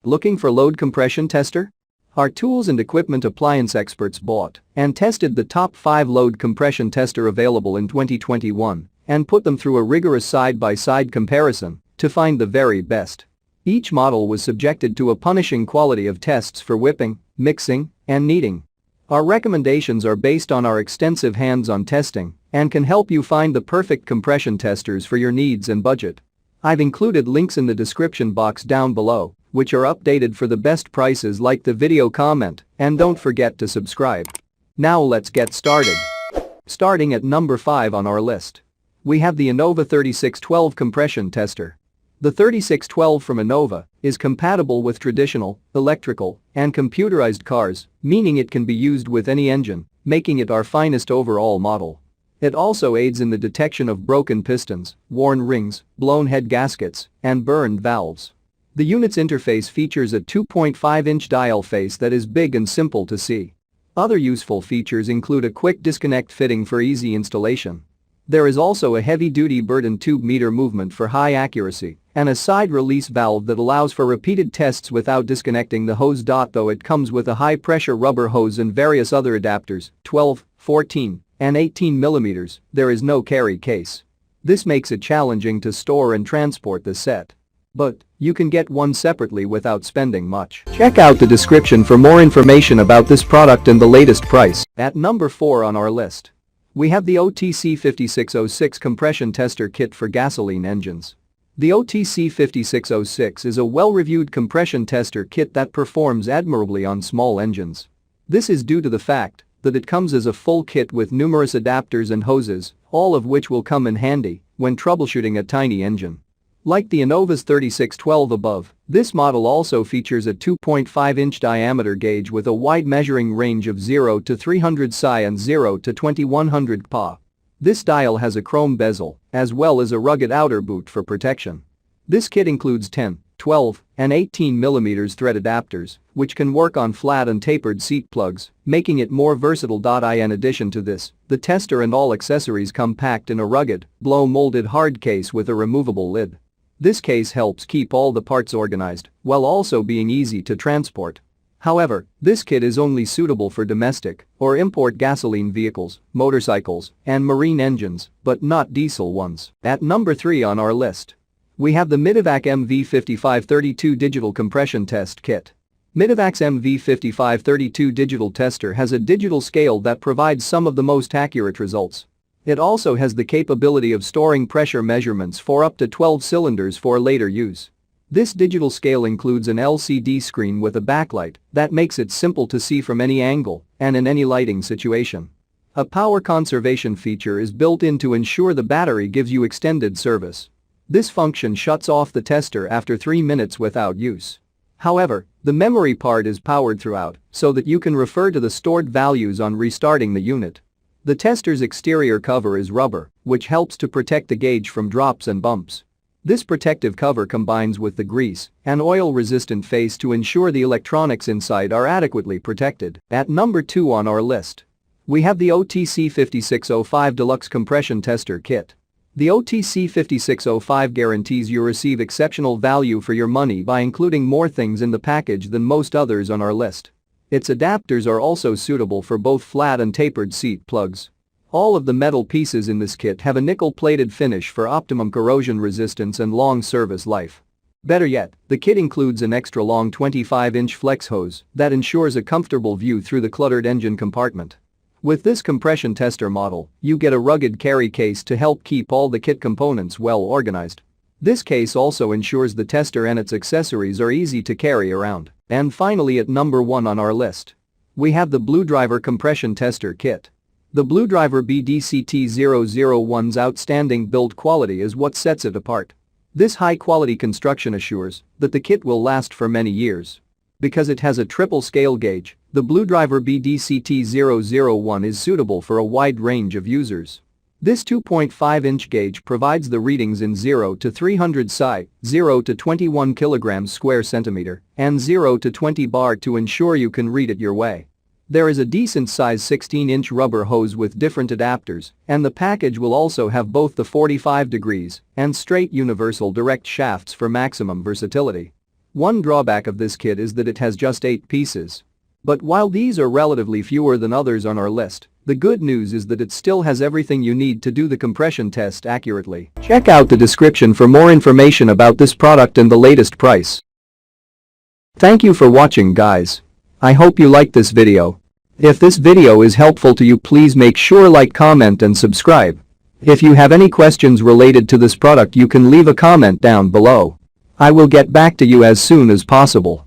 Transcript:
Looking for load compression tester? Our tools and equipment appliance experts bought and tested the top 5 load compression tester available in 2021 and put them through a rigorous side-by-side comparison to find the very best. Each model was subjected to a punishing quality of tests for whipping, mixing, and kneading. Our recommendations are based on our extensive hands-on testing and can help you find the perfect compression testers for your needs and budget. I've included links in the description box down below, which are updated for the best prices. Like the video, comment, and don't forget to subscribe. Now let's get started. Starting at number 5 on our list, we have the Innova 3612 compression tester. The 3612 from Innova is compatible with traditional, electrical, and computerized cars, meaning it can be used with any engine, making it our finest overall model. It also aids in the detection of broken pistons, worn rings, blown head gaskets, and burned valves. The unit's interface features a 2.5-inch dial face that is big and simple to see. Other useful features include a quick disconnect fitting for easy installation. There is also a heavy-duty burden tube meter movement for high accuracy and a side release valve that allows for repeated tests without disconnecting the hose. Though it comes with a high-pressure rubber hose and various other adapters, 12, 14, and 18 mm, there is no carry case. This makes it challenging to store and transport the set. But you can get one separately without spending much. Check out the description for more information about this product and the latest price. At number 4 on our list, we have the OTC 5606 compression tester kit for gasoline engines. The OTC 5606 is a well-reviewed compression tester kit that performs admirably on small engines. This is due to the fact that it comes as a full kit with numerous adapters and hoses, all of which will come in handy when troubleshooting a tiny engine. Like the Innova's 3612 above, this model also features a 2.5-inch diameter gauge with a wide measuring range of 0 to 300 psi and 0 to 2100 pa. This dial has a chrome bezel, as well as a rugged outer boot for protection. This kit includes 10, 12, and 18 mm thread adapters, which can work on flat and tapered seat plugs, making it more versatile. In addition to this, the tester and all accessories come packed in a rugged, blow-molded hard case with a removable lid. This case helps keep all the parts organized while also being easy to transport. However, this kit is only suitable for domestic or import gasoline vehicles, motorcycles, and marine engines, but not diesel ones. At number 3 on our list, we have the Mityvac MV5532 digital compression test kit. Mityvac's MV5532 digital tester has a digital scale that provides some of the most accurate results. It also has the capability of storing pressure measurements for up to 12 cylinders for later use. This digital scale includes an LCD screen with a backlight that makes it simple to see from any angle and in any lighting situation. A power conservation feature is built in to ensure the battery gives you extended service. This function shuts off the tester after 3 minutes without use. However, the memory part is powered throughout so that you can refer to the stored values on restarting the unit. The tester's exterior cover is rubber, which helps to protect the gauge from drops and bumps. This protective cover combines with the grease and oil-resistant face to ensure the electronics inside are adequately protected. At number 2 on our list, we have the OTC 5605 Deluxe Compression Tester Kit. The OTC 5605 guarantees you receive exceptional value for your money by including more things in the package than most others on our list. Its adapters are also suitable for both flat and tapered seat plugs. All of the metal pieces in this kit have a nickel-plated finish for optimum corrosion resistance and long service life. Better yet, the kit includes an extra long 25-inch flex hose that ensures a comfortable view through the cluttered engine compartment. With this compression tester model, you get a rugged carry case to help keep all the kit components well organized. This case also ensures the tester and its accessories are easy to carry around. And finally, at number 1 on our list, we have the Blue Driver Compression Tester Kit. The Blue Driver BDCT001's outstanding build quality is what sets it apart. This high-quality construction assures that the kit will last for many years. Because it has a triple scale gauge, the Blue Driver BDCT001 is suitable for a wide range of users. This 2.5-inch gauge provides the readings in 0 to 300 psi, 0 to 21 kilograms square centimeter, and 0 to 20 bar to ensure you can read it your way. There is a decent size 16-inch rubber hose with different adapters, and the package will also have both the 45 degrees and straight universal direct shafts for maximum versatility. One drawback of this kit is that it has just 8 pieces. But while these are relatively fewer than others on our list, the good news is that it still has everything you need to do the compression test accurately. Check out the description for more information about this product and the latest price. Thank you for watching, guys. I hope you liked this video. If this video is helpful to you, please make sure like, comment and subscribe. If you have any questions related to this product, you can leave a comment down below. I will get back to you as soon as possible.